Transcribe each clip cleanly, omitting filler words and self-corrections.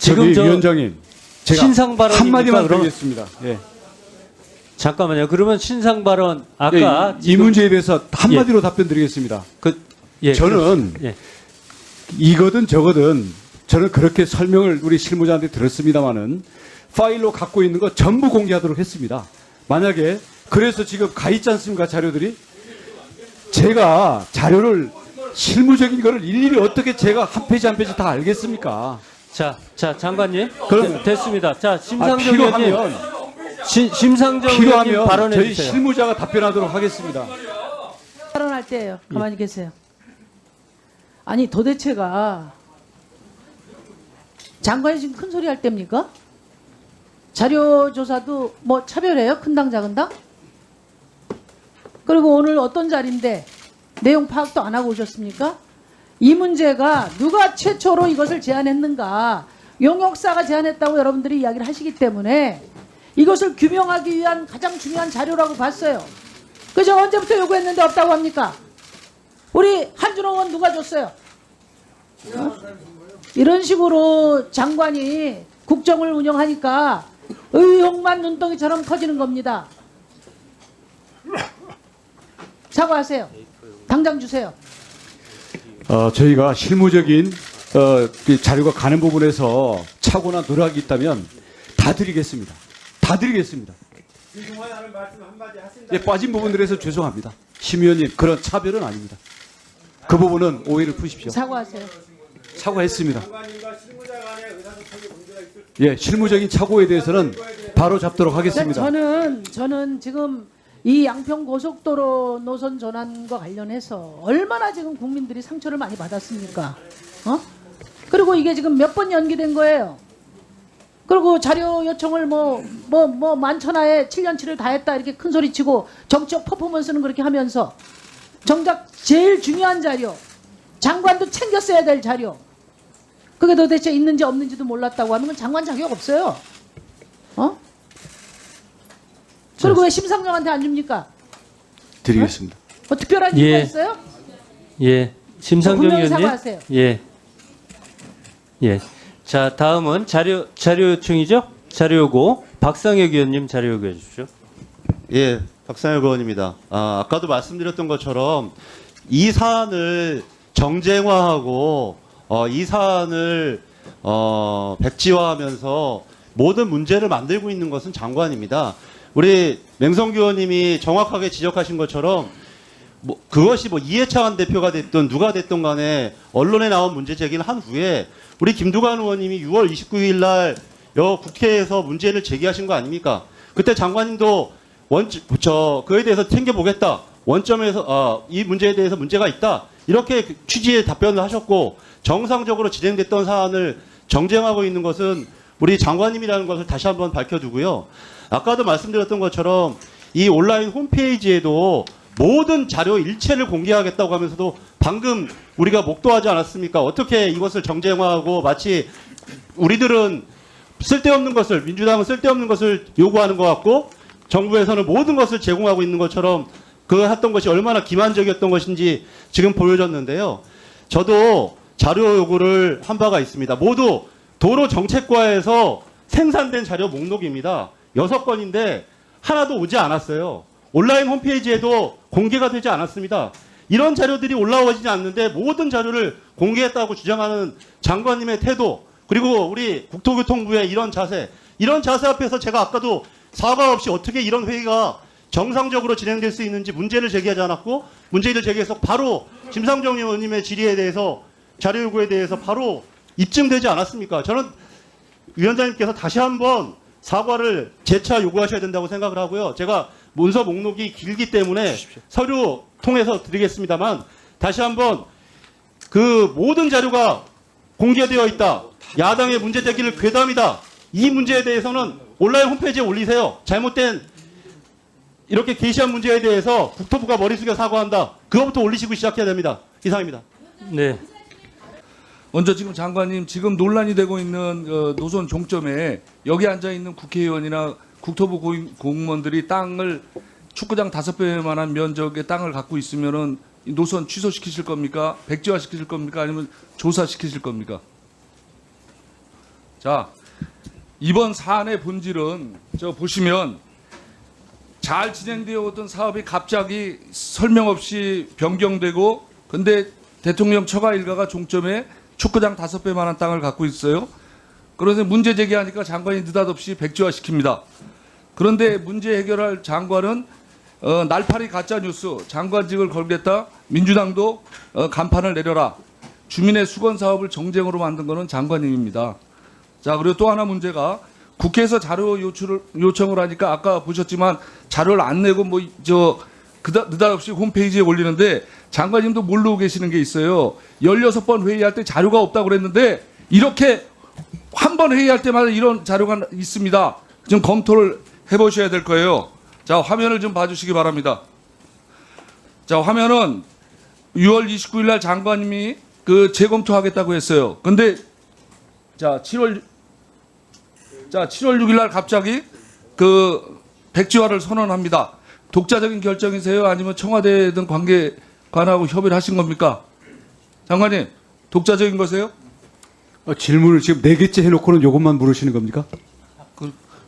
지금 저 위원장님, 제가 신상 발언입니까? 한마디만 그러면 드리겠습니다. 예. 잠깐만요. 그러면 신상 발언 아까 이 문제에 대해서 한마디로 답변 드리겠습니다. 저는 이거든 저거든 저는 그렇게 설명을 우리 실무자한테 들었습니다마는 파일로 갖고 있는 거 전부 공개하도록 했습니다. 만약에 그래서 지금 가 있지 않습니까 자료들이? 제가 자료를 실무적인 거를 일일이 어떻게 제가 한 페이지 한 페이지 다 알겠습니까? 자 장관님. 그러면- 됐습니다. 자, 심상정 의원님. 필요하면 심상정 의원님 필요하면 발언해 저희 주세요. 실무자가 답변하도록 하겠습니다. 발언할 때예요. 가만히 계세요. 아니 도대체가 장관이 지금 큰 소리 할 때입니까? 자료 조사도 뭐 차별해요? 큰 당 작은 당? 그리고 오늘 어떤 자리인데 내용 파악도 안 하고 오셨습니까? 이 문제가 누가 최초로 이것을 제안했는가, 용역사가 제안했다고 여러분들이 이야기를 하시기 때문에 이것을 규명하기 위한 가장 중요한 자료라고 봤어요. 그저 언제부터 요구했는데 없다고 합니까? 우리 한준호 의원 누가 줬어요? 이런 식으로 장관이 국정을 운영하니까 의혹만 눈덩이처럼 커지는 겁니다. 사과하세요. 당장 주세요. 저희가 실무적인 그 자료가 가는 부분에서 착오나 누락이 있다면 다 드리겠습니다. 다 드리겠습니다. 예, 빠진 부분들에서 죄송합니다. 심 의원님 그런 차별은 아닙니다. 그 부분은 오해를 푸십시오. 사과하세요. 사과했습니다. 예, 실무적인 착오에 대해서는 바로 잡도록 하겠습니다. 저는 지금 이 양평 고속도로 노선 전환과 관련해서 얼마나 지금 국민들이 상처를 많이 받았습니까? 그리고 이게 지금 몇 번 연기된 거예요. 그리고 자료 요청을 만천하에 7년치를 다 했다 이렇게 큰 소리 치고 정치적 퍼포먼스는 그렇게 하면서 정작 제일 중요한 자료, 장관도 챙겼어야 될 자료, 그게 도대체 있는지 없는지도 몰랐다고 하는 건 장관 자격 없어요. 그리고 왜 심상정한테 안 줍니까? 드리겠습니다. 뭐 특별한 이유가 있어요? 예, 심상정 분명히 의원님. 사과하세요. 예. 자, 다음은 자료 요청이죠? 자료 요구. 박상혁 의원님 자료 요구해 주십시오. 예, 박상혁 의원입니다. 아까도 말씀드렸던 것처럼 이 사안을 정쟁화하고 이 사안을 백지화하면서 모든 문제를 만들고 있는 것은 장관입니다. 우리 맹성규 의원님이 정확하게 지적하신 것처럼 그것이 이해창한 대표가 됐든 누가 됐든 간에 언론에 나온 문제 제기를 한 후에 우리 김두관 의원님이 6월 29일 날 국회에서 문제를 제기하신 거 아닙니까? 그때 장관님도 그에 대해서 챙겨보겠다. 원점에서 이 문제에 대해서 문제가 있다. 이렇게 취지의 답변을 하셨고 정상적으로 진행됐던 사안을 정쟁하고 있는 것은 우리 장관님이라는 것을 다시 한번 밝혀두고요. 아까도 말씀드렸던 것처럼 이 온라인 홈페이지에도 모든 자료 일체를 공개하겠다고 하면서도 방금 우리가 목도하지 않았습니까? 어떻게 이것을 정쟁화하고 마치 우리들은 쓸데없는 것을, 민주당은 쓸데없는 것을 요구하는 것 같고 정부에서는 모든 것을 제공하고 있는 것처럼 했던 것이 얼마나 기만적이었던 것인지 지금 보여줬는데요. 저도 자료 요구를 한 바가 있습니다. 모두 도로정책과에서 생산된 자료 목록입니다. 6건인데 하나도 오지 않았어요. 온라인 홈페이지에도 공개가 되지 않았습니다. 이런 자료들이 올라오지 않는데 모든 자료를 공개했다고 주장하는 장관님의 태도, 그리고 우리 국토교통부의 이런 자세 앞에서 제가 아까도 사과 없이 어떻게 이런 회의가 정상적으로 진행될 수 있는지 문제를 제기하지 않았고 문제를 제기해서 바로 심상정 의원님의 질의에 대해서 자료 요구에 대해서 바로 입증되지 않았습니까? 저는 위원장님께서 다시 한번 사과를 재차 요구하셔야 된다고 생각을 하고요. 제가 문서 목록이 길기 때문에 서류 통해서 드리겠습니다만 다시 한번 그 모든 자료가 공개되어 있다. 야당의 문제 제기를 괴담이다. 이 문제에 대해서는 온라인 홈페이지에 올리세요. 잘못된 이렇게 게시한 문제에 대해서 국토부가 머리 숙여 사과한다. 그거부터 올리시고 시작해야 됩니다. 이상입니다. 네. 먼저 지금 장관님 지금 논란이 되고 있는 노선 종점에 여기 앉아 있는 국회의원이나 국토부 공무원들이 땅을 축구장 5배만한 면적의 땅을 갖고 있으면은 이 노선 취소시키실 겁니까? 백지화 시키실 겁니까? 아니면 조사시키실 겁니까? 자, 이번 사안의 본질은 저 보시면 잘 진행되어 오던 사업이 갑자기 설명 없이 변경되고, 근데 대통령 처가 일가가 종점에 축구장 5배만한 땅을 갖고 있어요. 그런데 문제 제기하니까 장관이 느닷없이 백지화시킵니다. 그런데 문제 해결할 장관은 날파리 가짜뉴스, 장관직을 걸겠다, 민주당도 간판을 내려라, 주민의 수건 사업을 정쟁으로 만든 것은 장관님입니다. 자, 그리고 또 하나 문제가 국회에서 자료 요청을 하니까 아까 보셨지만 자료를 안 내고 느닷없이 홈페이지에 올리는데, 장관님도 모르고 계시는 게 있어요. 16번 회의할 때 자료가 없다고 그랬는데 이렇게 한 번 회의할 때마다 이런 자료가 있습니다. 좀 검토를 해보셔야 될 거예요. 자, 화면을 좀 봐주시기 바랍니다. 자, 화면은 6월 29일 날 장관님이 재검토하겠다고 했어요. 근데 자, 7월 6일 날 갑자기 백지화를 선언합니다. 독자적인 결정이세요? 아니면 청와대 등 관계관하고 협의를 하신 겁니까? 장관님, 독자적인 거세요? 질문을 지금 4개째 해놓고는 이것만 물으시는 겁니까?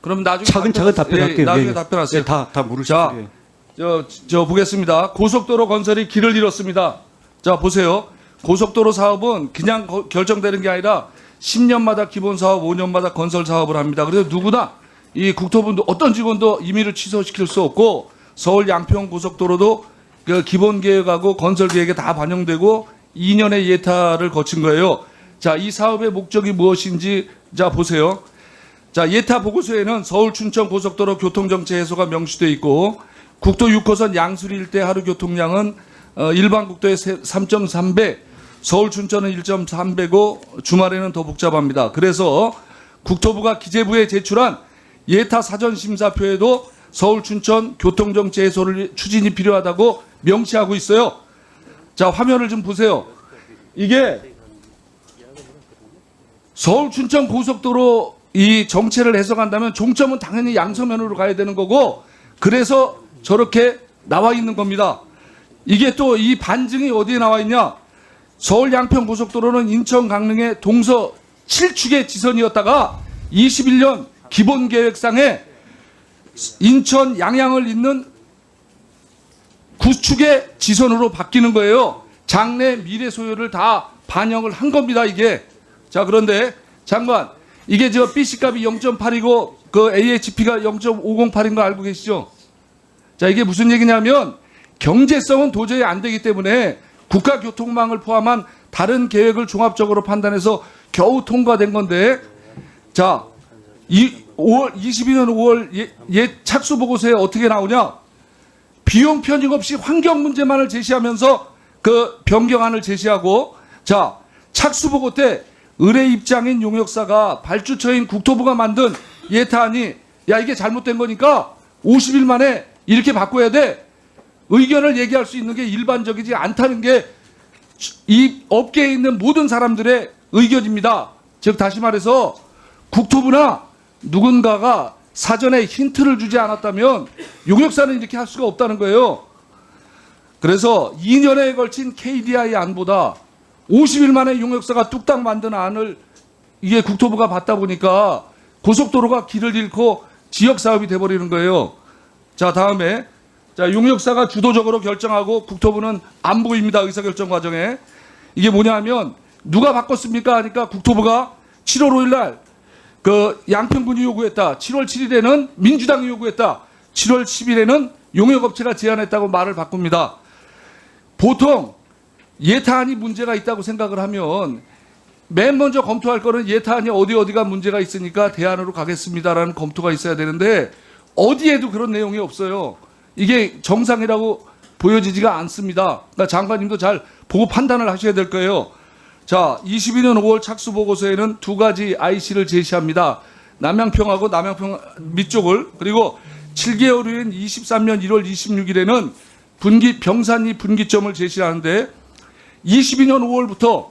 그럼 나중에 차근차근 답변할게요. 나중에 예. 답변하세요. 예, 다 물으시죠. 자, 저 보겠습니다. 고속도로 건설이 길을 잃었습니다. 자, 보세요. 고속도로 사업은 그냥 결정되는 게 아니라 10년마다 기본 사업, 5년마다 건설 사업을 합니다. 그래서 누구나 이 국토부도 어떤 직원도 임의를 취소시킬 수 없고, 서울 양평 고속도로도 기본 계획하고 건설 계획에 다 반영되고 2년의 예타를 거친 거예요. 자, 이 사업의 목적이 무엇인지 자 보세요. 자, 예타 보고서에는 서울 춘천 고속도로 교통정체 해소가 명시되어 있고, 국도 6호선 양수리 일대 하루 교통량은 일반 국도의 3.3배, 서울 춘천은 1.3배고 주말에는 더 복잡합니다. 그래서 국토부가 기재부에 제출한 예타 사전 심사표에도 서울 춘천 교통정체 해소를 추진이 필요하다고 명시하고 있어요. 자, 화면을 좀 보세요. 이게 서울 춘천 고속도로 이 정체를 해석한다면 종점은 당연히 양서면으로 가야 되는 거고, 그래서 저렇게 나와 있는 겁니다. 이게 또 이 반증이 어디에 나와 있냐? 서울 양평 고속도로는 인천 강릉의 동서 7축의 지선이었다가 21년 기본 계획상에 인천 양양을 잇는 9축의 지선으로 바뀌는 거예요. 장래 미래 소요를 다 반영을 한 겁니다, 이게. 자, 그런데 장관, 이게 저 BC 값이 0.8이고 AHP가 0.508인 거 알고 계시죠? 자, 이게 무슨 얘기냐면 경제성은 도저히 안 되기 때문에 국가교통망을 포함한 다른 계획을 종합적으로 판단해서 겨우 통과된 건데, 자, 22년 5월 착수 보고서에 어떻게 나오냐? 비용 편익 없이 환경 문제만을 제시하면서 변경안을 제시하고, 자, 착수 보고 때 의뢰 입장인 용역사가 발주처인 국토부가 만든 예타안이, 야, 이게 잘못된 거니까 50일 만에 이렇게 바꿔야 돼, 의견을 얘기할 수 있는 게 일반적이지 않다는 게 이 업계에 있는 모든 사람들의 의견입니다. 즉 다시 말해서 국토부나 누군가가 사전에 힌트를 주지 않았다면 용역사는 이렇게 할 수가 없다는 거예요. 그래서 2년에 걸친 KDI 안보다 50일 만에 용역사가 뚝딱 만든 안을 이게 국토부가 받다 보니까 고속도로가 길을 잃고 지역사업이 돼버리는 거예요. 자, 다음에 자, 용역사가 주도적으로 결정하고 국토부는 안 보입니다, 의사결정 과정에. 이게 뭐냐면 누가 바꿨습니까 하니까 국토부가 7월 5일 날 양평군이 요구했다, 7월 7일에는 민주당이 요구했다, 7월 10일에는 용역업체가 제안했다고 말을 바꿉니다. 보통 예타안이 문제가 있다고 생각을 하면 맨 먼저 검토할 거는 예타안이 어디가 문제가 있으니까 대안으로 가겠습니다라는 검토가 있어야 되는데 어디에도 그런 내용이 없어요. 이게 정상이라고 보여지지가 않습니다. 그러니까 장관님도 잘 보고 판단을 하셔야 될 거예요. 자, 22년 5월 착수 보고서에는 2가지 IC를 제시합니다. 남양평하고 남양평 밑쪽을, 그리고 7개월 후인 23년 1월 26일에는 병산리 분기점을 제시하는데 22년 5월부터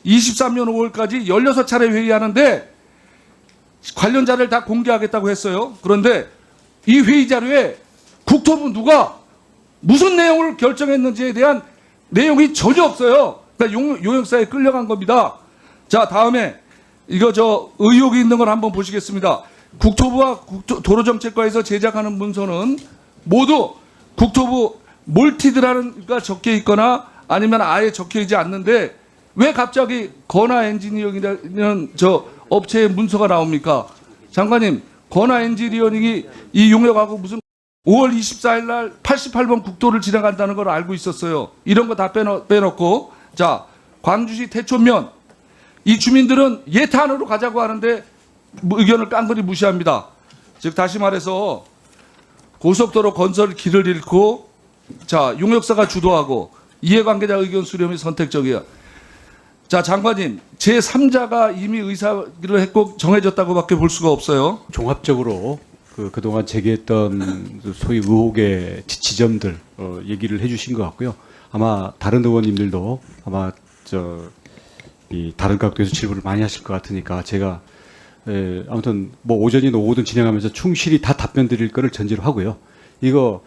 23년 5월까지 16차례 회의하는데 관련 자료를 다 공개하겠다고 했어요. 그런데 이 회의 자료에 국토부 누가 무슨 내용을 결정했는지에 대한 내용이 전혀 없어요. 그러니까 용역사에 끌려간 겁니다. 자, 다음에 이거 저 의혹이 있는 걸 한번 보시겠습니다. 국토부와 도로정책과에서 제작하는 문서는 모두 국토부 몰티드라는가 적혀 있거나 아니면 아예 적혀 있지 않는데 왜 갑자기 건화 엔지니어링이라는 저 업체의 문서가 나옵니까? 장관님, 건화 엔지니어링이 이 용역하고 무슨 5월 24일 날 88번 국도를 지나간다는 걸 알고 있었어요. 이런 거 다 빼놓고 자, 광주시 태촌면 이 주민들은 예탄으로 가자고 하는데 의견을 깡그리 무시합니다. 즉 다시 말해서 고속도로 건설 길을 잃고 자, 용역사가 주도하고 이해관계자 의견 수렴이 선택적이야. 자, 장관님, 제3자가 이미 의사를 했고 정해졌다고밖에 볼 수가 없어요. 종합적으로 그동안 제기했던 소위 의혹의 지점들 얘기를 해주신 것 같고요. 아마 다른 의원님들도 아마 이 다른 각도에서 질문을 많이 하실 것 같으니까 제가 아무튼 뭐 오전이든 오후든 진행하면서 충실히 다 답변 드릴 거를 전제로 하고요. 이거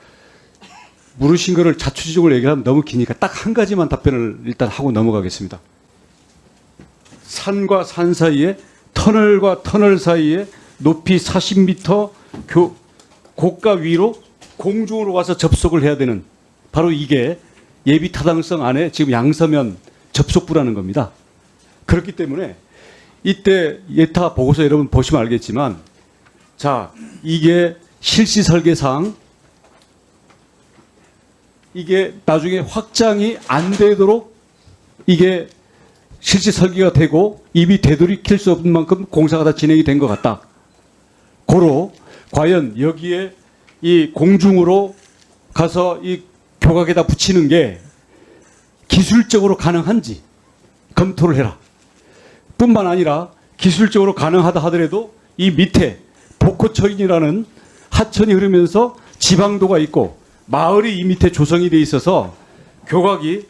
물으신 거를 자초지종을 얘기하면 너무 기니까 딱 한 가지만 답변을 일단 하고 넘어가겠습니다. 산과 산 사이에 터널과 터널 사이에 높이 40m 고가 위로 공중으로 와서 접속을 해야 되는 바로 이게 예비 타당성 안에 지금 양서면 접속부라는 겁니다. 그렇기 때문에 이때 예타 보고서 여러분 보시면 알겠지만 자, 이게 실시 설계상 이게 나중에 확장이 안 되도록 이게 실시 설계가 되고 입이 되돌이킬 수 없는 만큼 공사가 다 진행이 된 것 같다. 고로 과연 여기에 이 공중으로 가서 이 교각에다 붙이는 게 기술적으로 가능한지 검토를 해라. 뿐만 아니라 기술적으로 가능하다 하더라도 이 밑에 복호천이라는 하천이 흐르면서 지방도가 있고 마을이 이 밑에 조성이 돼 있어서 교각이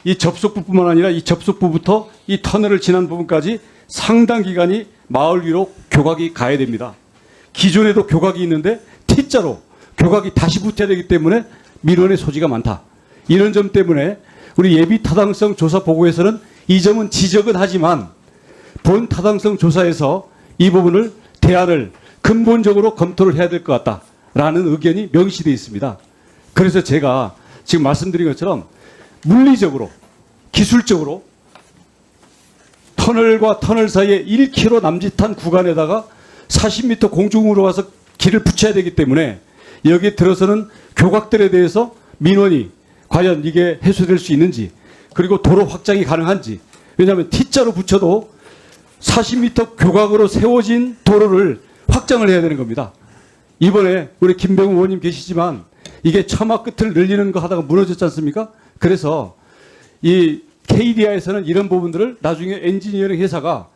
이 접속부뿐만 아니라 이 접속부부터 이 터널을 지난 부분까지 상당 기간이 마을 위로 교각이 가야 됩니다. 기존에도 교각이 있는데 T자로 교각이 다시 붙어야 되기 때문에 민원의 소지가 많다. 이런 점 때문에 우리 예비 타당성 조사 보고에서는 이 점은 지적은 하지만 본 타당성 조사에서 이 부분을 대안을 근본적으로 검토를 해야 될 것 같다라는 의견이 명시되어 있습니다. 그래서 제가 지금 말씀드린 것처럼 물리적으로 기술적으로 터널과 터널 사이에 1km 남짓한 구간에다가 40m 공중으로 와서 길을 붙여야 되기 때문에 여기에 들어서는 교각들에 대해서 민원이 과연 이게 해소될 수 있는지 그리고 도로 확장이 가능한지 왜냐하면 T자로 붙여도 40m 교각으로 세워진 도로를 확장을 해야 되는 겁니다. 이번에 우리 김병우 의원님 계시지만 이게 처마 끝을 늘리는 거 하다가 무너졌지 않습니까? 그래서 이 KDI에서는 이런 부분들을 나중에 엔지니어링 회사가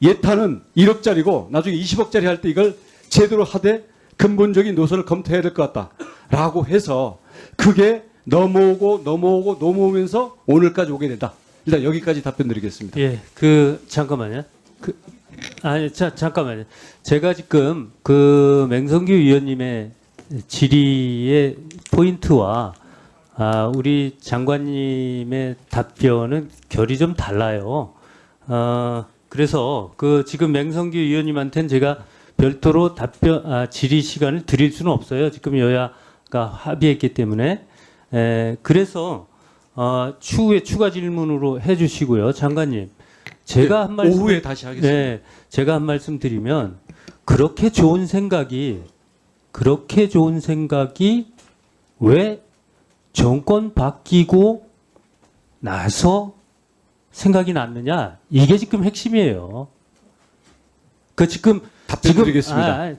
예타는 1억짜리고 나중에 20억짜리 할 때 이걸 제대로 하되 근본적인 노선을 검토해야 될 것 같다라고 해서 그게 넘어오면서 오늘까지 오게 된다. 일단 여기까지 답변 드리겠습니다. 예, 잠깐만요. 잠깐만요. 제가 지금 맹성규 위원님의 질의의 포인트와 우리 장관님의 답변은 결이 좀 달라요. 그래서 지금 맹성규 위원님한테는 제가 별도로 질의 시간을 드릴 수는 없어요. 지금 여야가 합의했기 때문에. 그래서 추후에 추가 질문으로 해주시고요, 장관님. 제가 한 말씀 오후에 다시 하겠습니다. 네, 제가 한 말씀 드리면 그렇게 좋은 생각이 왜 정권 바뀌고 나서 생각이 났느냐? 이게 지금 핵심이에요. 답변 드리겠습니다.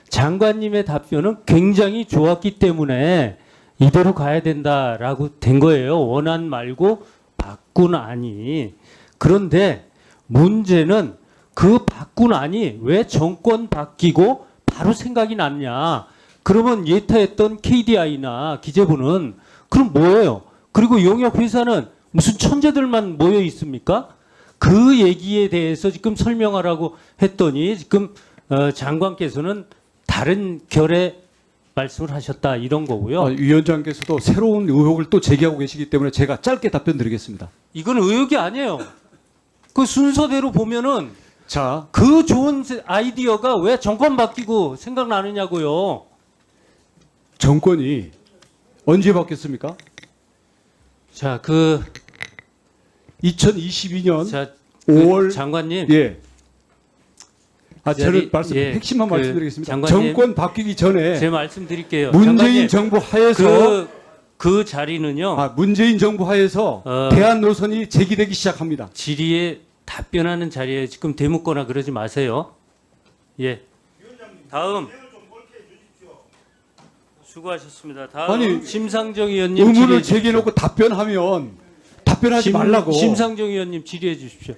장관님의 답변은 굉장히 좋았기 때문에 이대로 가야 된다라고 된 거예요. 원안 말고 바꾸나니. 그런데 문제는 바꾸나니 왜 정권 바뀌고 바로 생각이 났냐? 그러면 예타했던 KDI나 기재부는 그럼 뭐예요? 그리고 용역회사는 무슨 천재들만 모여 있습니까? 그 얘기에 대해서 지금 설명하라고 했더니 지금 장관께서는 다른 결의 말씀을 하셨다 이런 거고요. 위원장께서도 새로운 의혹을 또 제기하고 계시기 때문에 제가 짧게 답변 드리겠습니다. 이건 의혹이 아니에요. 그 순서대로 보면은 자, 그 좋은 아이디어가 왜 정권 바뀌고 생각나느냐고요. 정권이 언제 바뀌었습니까? 자, 그 2022년 자, 5월 그 장관님. 예. 저는 예, 핵심만 그 말씀드리겠습니다. 장관님, 정권 바뀌기 전에 제 말씀 드릴게요. 문재인 장관님, 정부 하에서 그 자리는요. 문재인 정부 하에서 대안 노선이 제기되기 시작합니다. 질의에 답변하는 자리에 지금 대묻거나 그러지 마세요. 예. 다음. 수고하셨습니다. 다음 아니, 심상정 의원님 의문을 질의해 주십시오. 제기해놓고 답변하면 답변하지 말라고. 심상정 의원님 질의해 주십시오.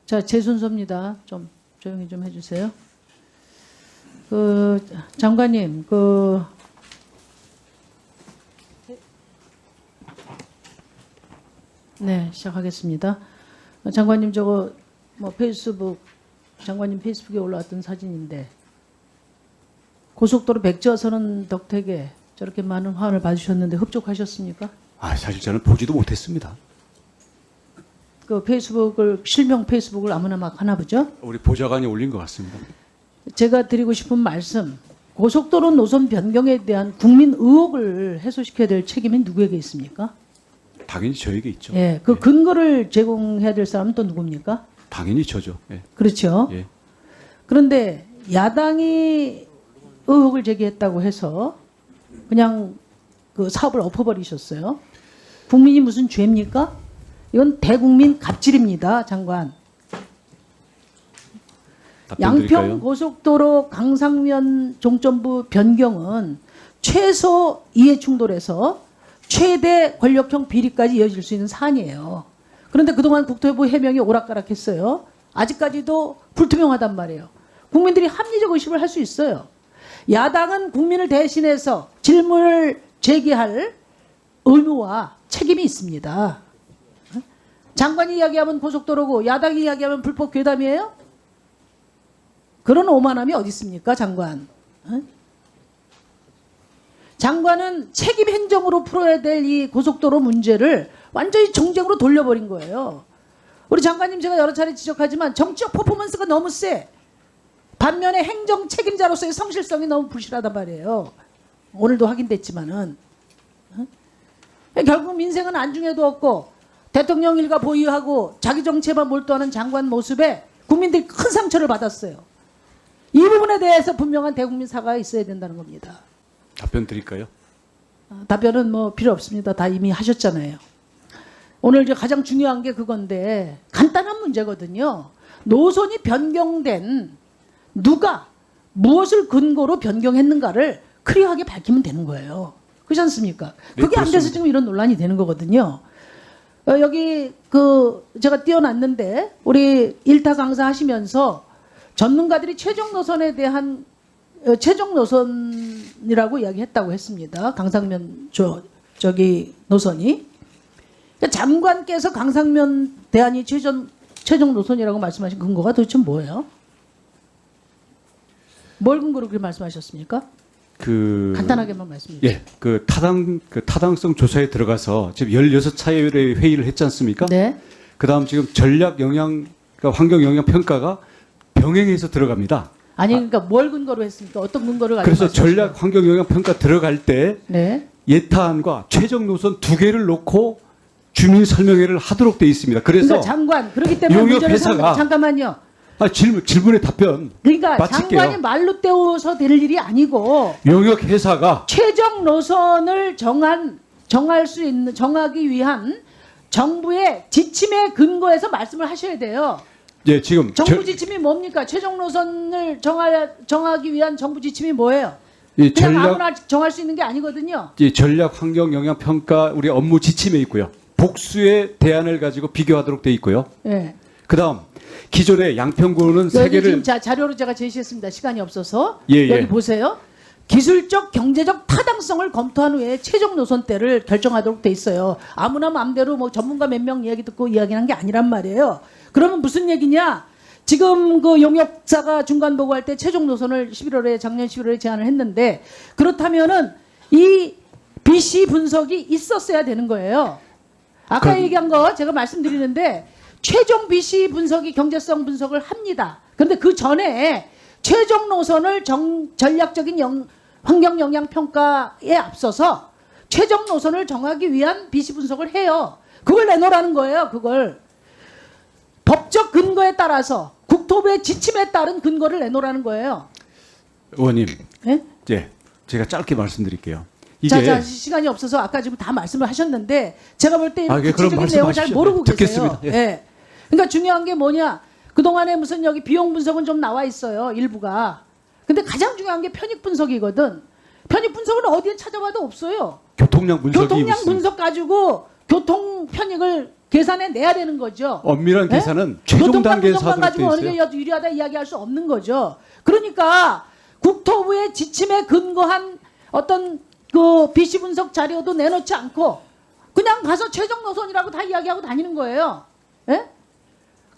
자, 제 순서입니다. 좀 조용히 좀 해주세요. 그 장관님, 네, 시작하겠습니다. 장관님, 저거 뭐 페이스북, 장관님 페이스북에 올라왔던 사진인데 고속도로 백지화선언 덕택에 저렇게 많은 화환을 받으셨는데 흡족하셨습니까? 사실 저는 보지도 못했습니다. 그 페이스북을, 실명 페이스북을 아무나 막 하나 보죠? 우리 보좌관이 올린 것 같습니다. 제가 드리고 싶은 말씀, 고속도로 노선 변경에 대한 국민 의혹을 해소시켜야 될 책임이 누구에게 있습니까? 당연히 저에게 있죠. 예, 그 근거를 제공해야 될 사람은 또 누굽니까? 당연히 저죠. 예. 그렇죠. 예. 그런데 야당이 의혹을 제기했다고 해서 그냥 그 사업을 엎어버리셨어요. 국민이 무슨 죄입니까? 이건 대국민 갑질입니다, 장관. 답변 드릴까요? 양평 고속도로 강상면 종점부 변경은 최소 이해 충돌에서 최대 권력형 비리까지 이어질 수 있는 사안이에요. 그런데 그동안 국토부 해명이 오락가락했어요. 아직까지도 불투명하단 말이에요. 국민들이 합리적 의심을 할 수 있어요. 야당은 국민을 대신해서 질문을 제기할 의무와 책임이 있습니다. 장관이 이야기하면 고속도로고 야당이 이야기하면 불법 괴담이에요? 그런 오만함이 어디 있습니까, 장관? 장관은 책임 행정으로 풀어야 될 이 고속도로 문제를 완전히 정쟁으로 돌려버린 거예요. 우리 장관님 제가 여러 차례 지적하지만 정치적 퍼포먼스가 너무 세. 반면에 행정 책임자로서의 성실성이 너무 부실하단 말이에요. 오늘도 확인됐지만은. 결국 민생은 안중에도 없고 대통령 일가 보유하고 자기 정체만 몰두하는 장관 모습에 국민들이 큰 상처를 받았어요. 이 부분에 대해서 분명한 대국민 사과가 있어야 된다는 겁니다. 답변 드릴까요? 답변은 뭐 필요 없습니다. 다 이미 하셨잖아요. 오늘 이제 가장 중요한 게 그건데 간단한 문제거든요. 노선이 변경된 누가 무엇을 근거로 변경했는가를 클리어하게 밝히면 되는 거예요. 그렇지 않습니까? 네, 그게 안 돼서 그렇습니다. 지금 이런 논란이 되는 거거든요. 여기 제가 띄워놨는데 우리 일타 강사하시면서 전문가들이 최종 노선에 대한 최종 노선이라고 이야기했다고 했습니다. 강상면 저기 노선이. 그러니까 장관께서 강상면 대안이 최종 노선이라고 말씀하신 근거가 도대체 뭐예요? 뭘 근거로 그렇게 말씀하셨습니까? 간단하게만 말씀해 주세요. 예, 타당성 조사에 들어가서 지금 16차례 회의를 했지 않습니까? 네. 그다음 지금 전략 영향, 그러니까 환경 영향 평가가 병행해서 들어갑니다. 아니 그러니까 뭘 근거로 했습니까? 어떤 근거를 가지고 그래서 말씀하시는 전략 환경 영향 평가 들어갈 때 네. 예타안과 최종 노선 두 개를 놓고 주민 설명회를 하도록 돼 있습니다. 그래서 그러니까 장관 그렇기 때문에 용역 문제를 회사가- 잠깐만요. 질문에 답변 그러니까 마칠게요. 장관이 말로 때워서 될 일이 아니고 용역 회사가 최종 노선을 정하기 위한 정부의 지침에 근거해서 말씀을 하셔야 돼요. 예, 지금 정부 지침이 뭡니까? 최종 노선을 정하기 위한 정부 지침이 뭐예요? 이 그냥 전략 아무나 정할 수 있는 게 아니거든요. 이 전략 환경 영향 평가 우리 업무 지침에 있고요. 복수의 대안을 가지고 비교하도록 돼 있고요. 예. 그다음 기존의 양평구는 세 여기 개를 지금 자료로 제가 제시했습니다. 시간이 없어서 예, 여기 예. 보세요. 기술적, 경제적 타당성을 검토한 후에 최종 노선대를 결정하도록 돼 있어요. 아무나 마음대로 뭐 전문가 몇 명 이야기 듣고 이야기한 게 아니란 말이에요. 그러면 무슨 얘기냐? 지금 그 용역사가 중간 보고할 때 최종 노선을 작년 11월에 제안을 했는데 그렇다면은 이 BC 분석이 있었어야 되는 거예요. 아까 얘기한 거 제가 말씀드리는데 최종 BC 분석이 경제성 분석을 합니다. 그런데 그 전에 최종 노선을 전략적인 환경 영향 평가에 앞서서 최종 노선을 정하기 위한 BC 분석을 해요. 그걸 내놓으라는 거예요. 그걸 법적 근거에 따라서 국토부의 지침에 따른 근거를 내놓으라는 거예요. 의원님, 네? 예, 제가 짧게 말씀드릴게요. 자, 시간이 없어서 아까 지금 다 말씀을 하셨는데 제가 볼 때 이런 그럼 구체적인 내용을 잘 말씀하십시오. 모르고 듣겠습니다. 계세요. 예. 그러니까 중요한 게 뭐냐? 그동안에 무슨 여기 비용 분석은 좀 나와 있어요. 일부가. 근데 가장 중요한 게 편익 분석이거든. 편익 분석은 어디에 찾아봐도 없어요. 교통량 분석이 교통량 있습니다. 분석 가지고 교통 편익을 계산해 내야 되는 거죠. 엄밀한 예? 계산은 최종 교통량 단계에서 분석만 하도록 가지고 되어 어느 있어요. 게 유리하다 이야기할 수 없는 거죠. 그러니까 국토부의 지침에 근거한 어떤 그 BC 분석 자료도 내놓지 않고 그냥 가서 최종 노선이라고 다 이야기하고 다니는 거예요. 예?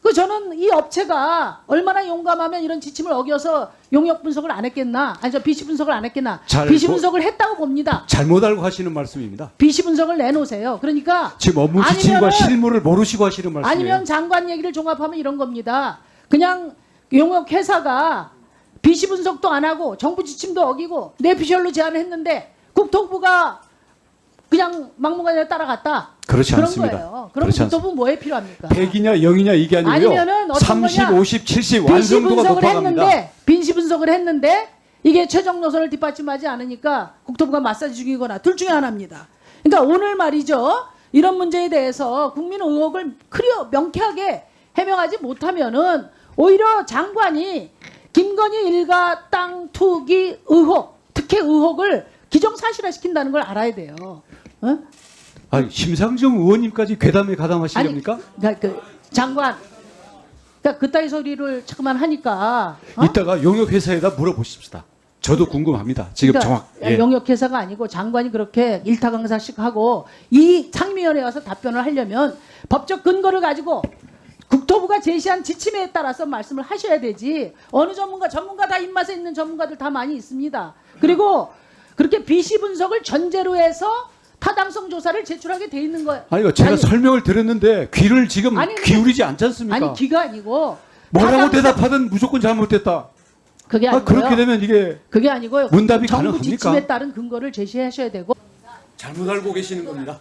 그 저는 이 업체가 얼마나 용감하면 이런 지침을 어겨서 용역 분석을 안 했겠나? 아니 저 BC 분석을 안 했겠나? BC 분석을 했다고 봅니다. 잘못 알고 하시는 말씀입니다. BC 분석을 내놓으세요. 그러니까 지금 업무 지침과 아니면은- 실무를 모르시고 하시는 말씀이에요. 아니면 장관 얘기를 종합하면 이런 겁니다. 그냥 용역 회사가 BC 분석도 안 하고 정부 지침도 어기고 내피셜로 제안을 했는데 국토부가 그냥 막무가내로 따라갔다. 그렇지 그런 않습니다. 거예요. 그럼 그렇지 국토부 뭐에 필요합니까? 100이냐 0이냐 이게 아니고요. 아니면은 어떤 30, 거냐? 50, 70 BC 완성도가 분석을 높아갑니다. 했는데 BC 분석을 했는데 이게 최종 노선을 뒷받침하지 않으니까 국토부가 마사지 중이거나 둘 중에 하나입니다. 그러니까 오늘 말이죠. 이런 문제에 대해서 국민 의혹을 명쾌하게 해명하지 못하면은 오히려 장관이 김건희 일가 땅 투기 의혹, 특혜 의혹을 기정사실화 시킨다는 걸 알아야 돼요. 어? 심상정 의원님까지 괴담에 가담하시렵니까? 그러니까 그 장관, 그러니까 그따위 소리를 자꾸만 하니까. 어? 이따가 용역회사에다 물어보십시다. 저도 궁금합니다. 지금 그러니까 예. 용역회사가 아니고 장관이 그렇게 일타강사식 하고 이 상임위원회에 와서 답변을 하려면 법적 근거를 가지고 국토부가 제시한 지침에 따라서 말씀을 하셔야 되지. 어느 전문가 다 입맛에 있는 전문가들 다 많이 있습니다. 그리고 그렇게 BC 분석을 전제로 해서 타당성 조사를 제출하게 돼 있는 거예요. 아니요, 제가 설명을 드렸는데 귀를 지금 아니, 기울이지 않지 않습니까? 아니 귀가 아니고 뭐라고 타당성- 대답하든 무조건 잘못됐다. 그게 아니고요. 그렇게 되면 이게 그게 아니고요. 문답이 정부 가능합니까? 지침에 따른 근거를 제시하셔야 되고. 잘못 알고 계시는 겁니다.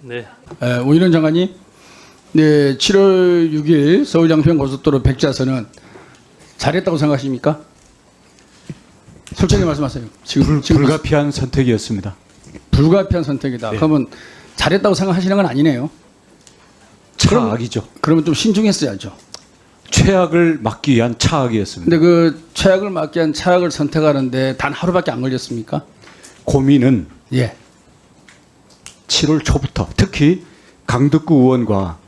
네. 오인원 장관님, 네, 7월 6일 서울 양평 고속도로 백자선은 잘했다고 생각하십니까? 솔직히 말씀하세요. 지금 불가피한 선택이었습니다. 불가피한 선택이다. 네. 그러면 잘했다고 생각하시는 건 아니네요. 차악이죠. 그러면 좀 신중했어야죠. 최악을 막기 위한 차악이었습니다. 근데 그 최악을 막기 위한 차악을 선택하는데 단 하루밖에 안 걸렸습니까? 고민은 예. 7월 초부터 특히 강덕구 의원과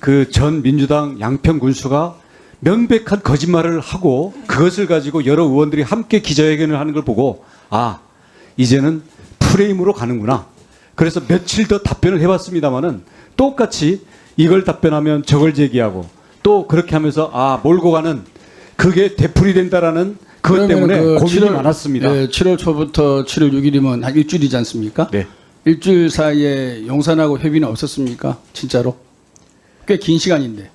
그 전 민주당 양평 군수가 명백한 거짓말을 하고 그것을 가지고 여러 의원들이 함께 기자회견을 하는 걸 보고 이제는 프레임으로 가는구나. 그래서 며칠 더 답변을 해봤습니다마는 똑같이 이걸 답변하면 저걸 제기하고 또 그렇게 하면서 몰고 가는 그게 되풀이 된다라는 그것 때문에 고민이 많았습니다. 네, 7월 초부터 7월 6일이면 한 일주일이지 않습니까? 네. 일주일 사이에 용산하고 협의는 없었습니까? 진짜로? 꽤 긴 시간인데.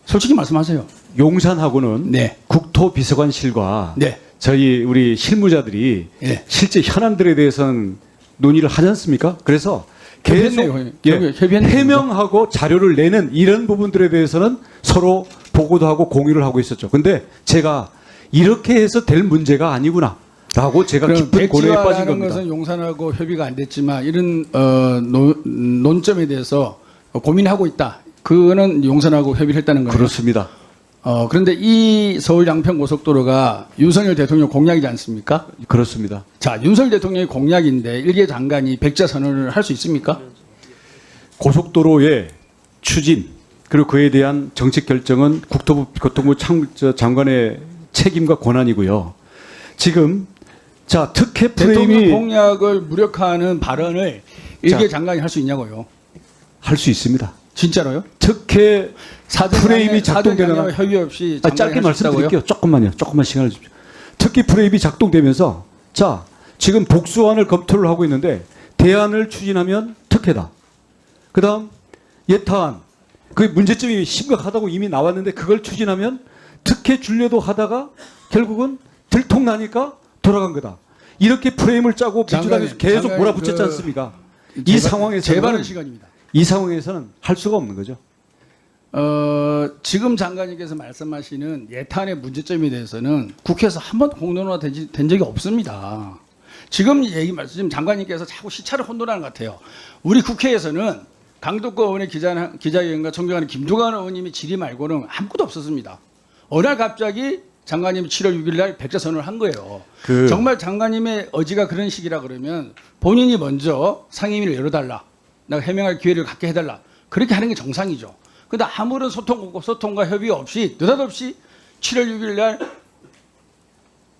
솔직히 말씀하세요. 용산하고는 네. 국토비서관실과 네. 저희 우리 실무자들이 네. 실제 현안들에 대해서는 논의를 하지 않습니까? 그래서 계속 협의했네요. 협의했네요. 해명하고 자료를 내는 이런 부분들에 대해서는 서로 보고도 하고 공유를 하고 있었죠. 근데 제가 이렇게 해서 될 문제가 아니구나라고 제가 그럼 깊은 고뇌에 빠진 백지화라는 겁니다. 것은 용산하고 협의가 안 됐지만 이런 논점에 대해서 고민하고 있다. 그거는 용산하고 협의를 했다는 거예요. 그렇습니다. 그런데 이 서울 양평 고속도로가 윤석열 대통령 공약이지 않습니까? 그렇습니다. 자, 윤석열 대통령의 공약인데 일개 장관이 백자 선언을 할 수 있습니까? 고속도로의 추진 그리고 그에 대한 정책 결정은 교통부 장관의 책임과 권한이고요. 지금 특혜 대통령 프레임이 공약을 무력화하는 발언을 일개 장관이 할 수 있냐고요? 할 수 있습니다. 진짜로요? 특혜 프레임이 작동되는 협의 없이 짧게 말씀드릴게요. 조금만 시간을 주십시오. 특히 프레임이 작동되면서 지금 복수안을 검토를 하고 있는데 대안을 추진하면 특혜다. 그다음 예타안 그 문제점이 심각하다고 이미 나왔는데 그걸 추진하면 특혜 줄려도 하다가 결국은 들통나니까 돌아간 거다. 이렇게 프레임을 짜고 민주당에서 계속 장관님, 몰아붙였지 않습니까? 이 재발의 시간입니다. 이 상황에서는 할 수가 없는 거죠. 지금 장관님께서 말씀하시는 예탄의 문제점에 대해서는 국회에서 한 번도 공론화 된 적이 없습니다. 지금 지금 장관님께서 자꾸 시차를 혼돈하는 것 같아요. 우리 국회에서는 강덕구 의원의 기자회견과 존경하는 김두관 의원님이 질의 말고는 아무것도 없었습니다. 어느 날 갑자기 장관님이 7월 6일 날 백자 선언을 한 거예요. 정말 장관님의 의지가 그런 식이라 그러면 본인이 먼저 상임위를 열어달라. 내가 해명할 기회를 갖게 해달라. 그렇게 하는 게 정상이죠. 근데 아무런 소통과 협의 없이 느닷없이 7월 6일 날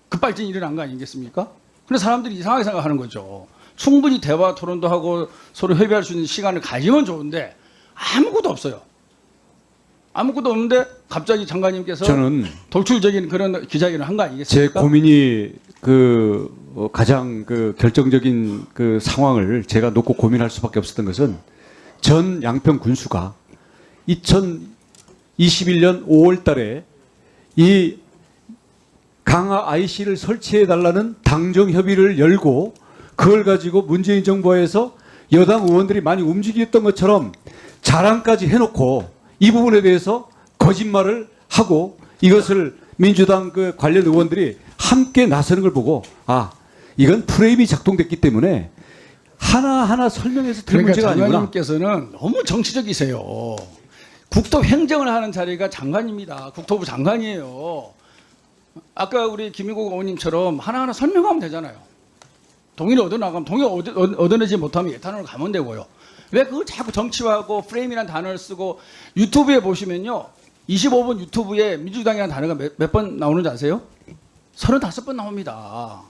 급발진이 일어난 거 아니겠습니까? 근데 사람들이 이상하게 생각하는 거죠. 충분히 대화 토론도 하고 서로 협의할 수 있는 시간을 가지면 좋은데 아무것도 없어요. 아무것도 없는데 갑자기 장관님께서 저는 돌출적인 그런 기자회견을 한 거 제 아니겠습니까? 고민이 가장 결정적인 그 상황을 제가 놓고 고민할 수밖에 없었던 것은 전 양평 군수가 2021년 5월 달에 이 강화 IC를 설치해 달라는 당정 협의를 열고 그걸 가지고 문재인 정부에서 여당 의원들이 많이 움직였던 것처럼 자랑까지 해놓고 이 부분에 대해서 거짓말을 하고 이것을 민주당 그 관련 의원들이 함께 나서는 걸 보고 아 이건 프레임이 작동됐기 때문에 하나하나 설명해서 될 문제가 아니구나. 장관님께서는 너무 정치적이세요. 국토 행정을 하는 자리가 장관입니다. 국토부 장관이에요. 아까 우리 김의국 의원님처럼 하나하나 설명하면 되잖아요. 동의를 얻어나가면 동의 얻어내지 못하면 예탄으로 가면 되고요. 왜 그걸 자꾸 정치화하고 프레임이라는 단어를 쓰고 유튜브에 보시면요. 25분 유튜브에 민주당이라는 단어가 몇 번 나오는지 아세요? 35번 나옵니다.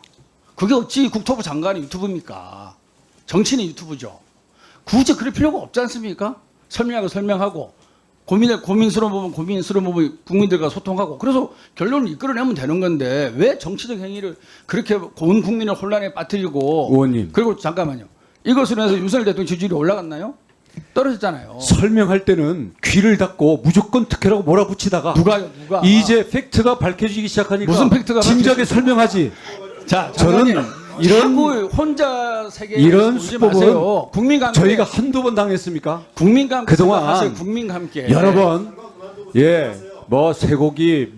그게 어찌 국토부 장관의 유튜브입니까? 정치인의 유튜브죠. 굳이 그럴 필요가 없지 않습니까? 설명하고 고민스러운 부분 국민들과 소통하고 그래서 결론을 이끌어내면 되는 건데 왜 정치적 행위를 그렇게 온 국민을 혼란에 빠뜨리고 의원님. 그리고 잠깐만요. 이것으로 해서 윤석열 대통령 지지율이 올라갔나요? 떨어졌잖아요. 설명할 때는 귀를 닫고 무조건 특혜라고 몰아붙이다가 누가 이제 팩트가 밝혀지기 시작하니까 무슨 팩트가 진작에 설명하지. 자, 저는 자꾸 혼자 세계에 이런 오지 수법은 마세요. 국민과 함께 저희가 한두 번 당했습니까? 국민과 함께 그동안 생각하세요. 국민과 함께 여러 번 뭐 쇠고기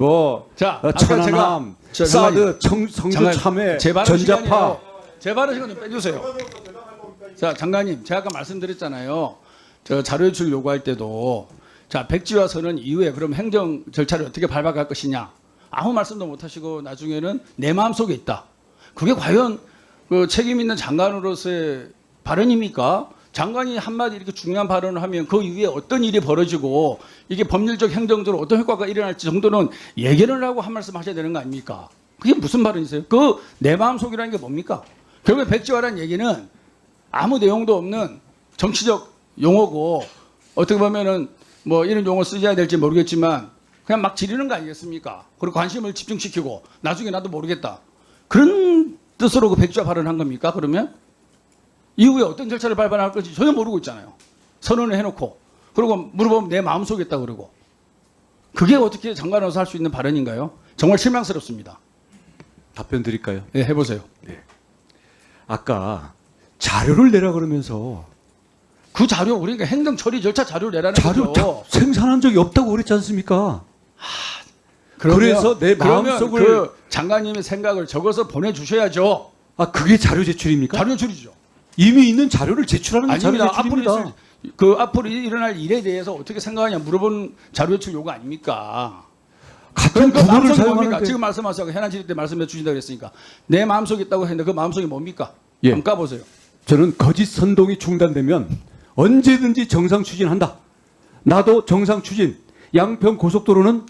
자, 아까 천안함 제가 사드 성주 참회 전자파 제 발언 시간 좀 빼주세요. 자, 장관님, 제가 아까 말씀드렸잖아요. 저 자료 제출 요구할 때도 자 백지화 선언 이후에 그럼 행정 절차를 어떻게 밟아갈 것이냐 아무 말씀도 못하시고 나중에는 내 마음속에 있다. 그게 과연 그 책임 있는 장관으로서의 발언입니까? 장관이 한마디 이렇게 중요한 발언을 하면 그 이후에 어떤 일이 벌어지고 이게 법률적 행정적으로 어떤 효과가 일어날지 정도는 예견을 하고 한 말씀 하셔야 되는 거 아닙니까? 그게 무슨 발언이세요? 그 내 마음속이라는 게 뭡니까? 결국에 백지화라는 얘기는 아무 내용도 없는 정치적 용어고 어떻게 보면은 뭐 이런 용어 쓰셔야 될지 모르겠지만 그냥 막 지르는 거 아니겠습니까? 그리고 관심을 집중시키고 나중에 나도 모르겠다. 그런 뜻으로 그 백지화 발언한 겁니까? 그러면 이후에 어떤 절차를 밟아나갈 건지 전혀 모르고 있잖아요. 선언을 해놓고 그리고 물어보면 내 마음속에 있다 그러고 그게 어떻게 장관으로서 할 수 있는 발언인가요? 정말 실망스럽습니다. 답변 드릴까요? 네, 해보세요. 아까 자료를 내라 그러면서 그 자료 우리가 행정 처리 절차 자료를 내라는 자료 거죠. 생산한 적이 없다고 그랬지 않습니까? 그러면- 그래서 내 그러면 마음속을 그 장관님의 생각을 적어서 보내주셔야죠. 그게 자료 제출입니까? 자료 제출이죠. 이미 있는 자료를 제출하는 게 자료 아닙니다. 제출입니다. 앞으로 일어날 일에 대해서 어떻게 생각하냐 물어본 자료 제출 요구 아닙니까? 같은 그럼 그 구호를 마음속이 뭡니까? 사용하는데 지금 말씀하시고 현안 질의 때 말씀해 주신다고 그랬으니까 내 마음속에 있다고 했는데 그 마음속이 뭡니까? 예. 한번 까보세요. 저는 거짓 선동이 중단되면 언제든지 정상 추진한다. 나도 정상 추진. 양평 고속도로는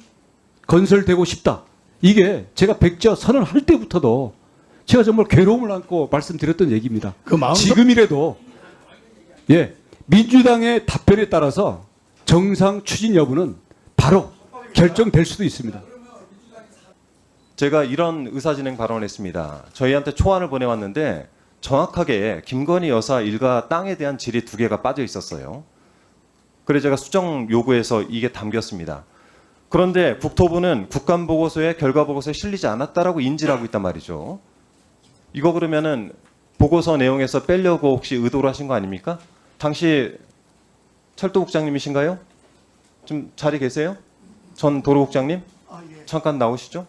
건설되고 싶다. 이게 제가 백지화 선언할 때부터도 제가 정말 괴로움을 안고 말씀드렸던 얘기입니다. 그 마음속- 지금이라도 민주당의 답변에 따라서 정상 추진 여부는 바로 결정될 수도 있습니다. 제가 이런 의사진행 발언을 했습니다. 저희한테 초안을 보내왔는데 정확하게 김건희 여사 일가 땅에 대한 질의 2개가 빠져 있었어요. 그래서 제가 수정 요구해서 이게 담겼습니다. 그런데 국토부는 국감보고서에 결과보고서에 실리지 않았다라고 인지를 하고 있단 말이죠. 이거 그러면은 보고서 내용에서 빼려고 혹시 의도를 하신 거 아닙니까? 당시 철도국장님이신가요? 좀 자리 계세요? 전 도로국장님? 잠깐 나오시죠.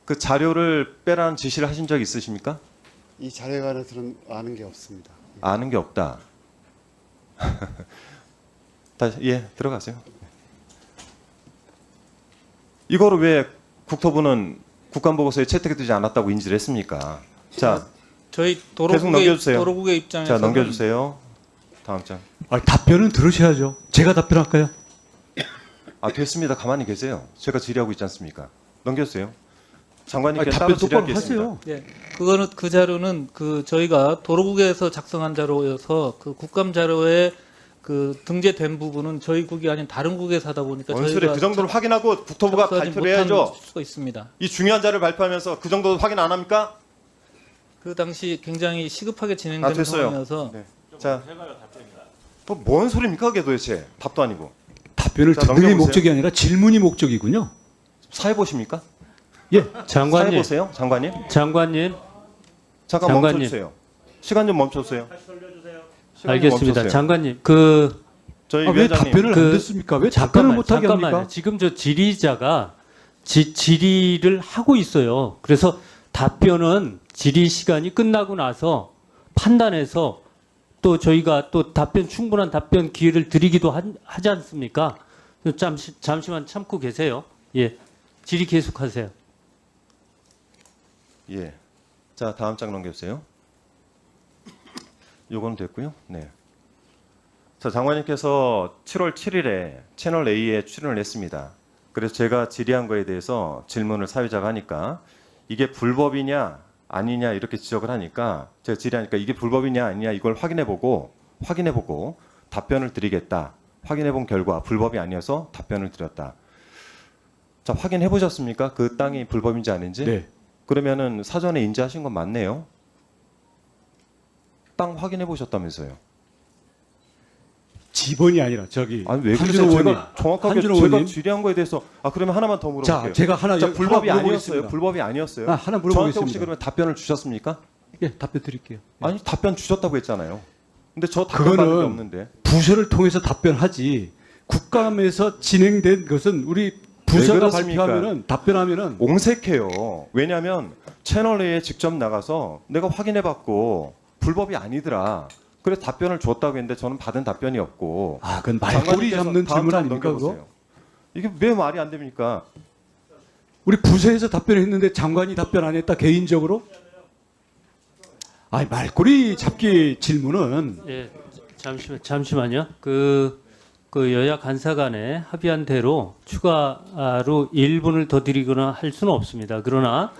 그 자료를 빼라는 지시를 하신 적 있으십니까? 이 자료에 관해서는 아는 게 없습니다. 아는 게 없다. 다시 들어가세요. 이거를 왜 국토부는 국감보고서에 채택되지 않았다고 인지를 했습니까? 자, 저희 계속 넘겨주세요. 도로국의 입장에서 자 넘겨주세요. 다음 장. 답변은 들으셔야죠. 제가 답변할까요? 아 됐습니다. 가만히 계세요. 제가 질의하고 있지 않습니까? 넘겨주세요. 장관님께 답변 따로 똑바로 질의하겠습니다. 하세요. 예, 그거는 그 자료는 그 저희가 도로국에서 작성한 자료여서 그 국감 자료에 그 등재된 부분은 저희 국이 아닌 다른 국에서 하다 보니까 원소리 저희가 그 정도는 확인하고 국토부가 접수하지 발표를 못한 해야죠. 수가 있습니다. 이 중요한 자료를 발표하면서 그 정도 확인 안 합니까? 그 당시 굉장히 시급하게 아 진행된 됐어요. 상황이어서 네. 자, 뭔 소리입니까 그게 도대체? 답도 아니고. 답변을 자, 듣는 게 넘겨보세요. 목적이 아니라 질문이 목적이군요. 사회 보십니까? 예. 사회 장관님, 보세요, 장관님. 장관님, 잠깐 장관님. 멈춰주세요. 시간 좀 멈춰주세요. 시간 알겠습니다. 좀 멈춰주세요. 장관님, 저희 왜 위원장님. 답변을 안 듣습니까? 왜 답변을 못하게 잠깐만요. 합니까? 지금 저 질의자가 질의를 하고 있어요. 그래서 답변은 질의 시간이 끝나고 나서 판단해서 또 저희가 또 충분한 답변 기회를 드리기도 하지 않습니까? 잠시만 참고 계세요. 예, 질의 계속하세요. 예. 자, 다음 장 넘겨주세요. 요건 됐고요. 네. 자, 장관님께서 7월 7일에 채널 A에 출연을 했습니다. 그래서 제가 질의한 거에 대해서 질문을 사회자가 하니까 이게 불법이냐 아니냐 이렇게 지적을 하니까 제가 질의하니까 이게 불법이냐 아니냐 이걸 확인해보고 답변을 드리겠다. 확인해본 결과 불법이 아니어서 답변을 드렸다. 자, 확인해 보셨습니까? 그 땅이 불법인지 아닌지? 네. 그러면은 사전에 인지하신 건 맞네요. 땅 확인해 보셨다면서요? 지번이 아니라 저기 아니 왜 한준호 그러세요? 의원님. 제가 정확하게 한준호 제가 의원님. 질의한 거에 대해서 그러면 하나만 더 물어볼게요. 자, 제가 하나 자, 불법이 하나 아니었어요. 물어보겠습니다. 불법이 아니었어요. 하나 저한테 물어보겠습니다. 혹시 그러면 답변을 주셨습니까? 예, 답변 드릴게요. 아니 답변 주셨다고 했잖아요. 근데 저 답변 받은 게 그거는 없는데. 부서를 통해서 답변하지 국감에서 진행된 것은 우리 부서가 그렇습니까? 발표하면은 답변하면은 옹색해요. 왜냐하면 채널 A에 직접 나가서 내가 확인해봤고 불법이 아니더라. 그래서 답변을 줬다고 했는데 저는 받은 답변이 없고. 그건 말꼬리 장관님께서 잡는 다음 질문 장 아닙니까 그거? 넘겨보세요. 이게 왜 말이 안 됩니까? 우리 부서에서 답변했는데 장관이 답변 안 했다 개인적으로? 말꼬리 잡기 질문은 예, 잠시만요. 그 여야 간사 간에 합의한 대로 추가로 1분을 더 드리거나 할 수는 없습니다. 그러나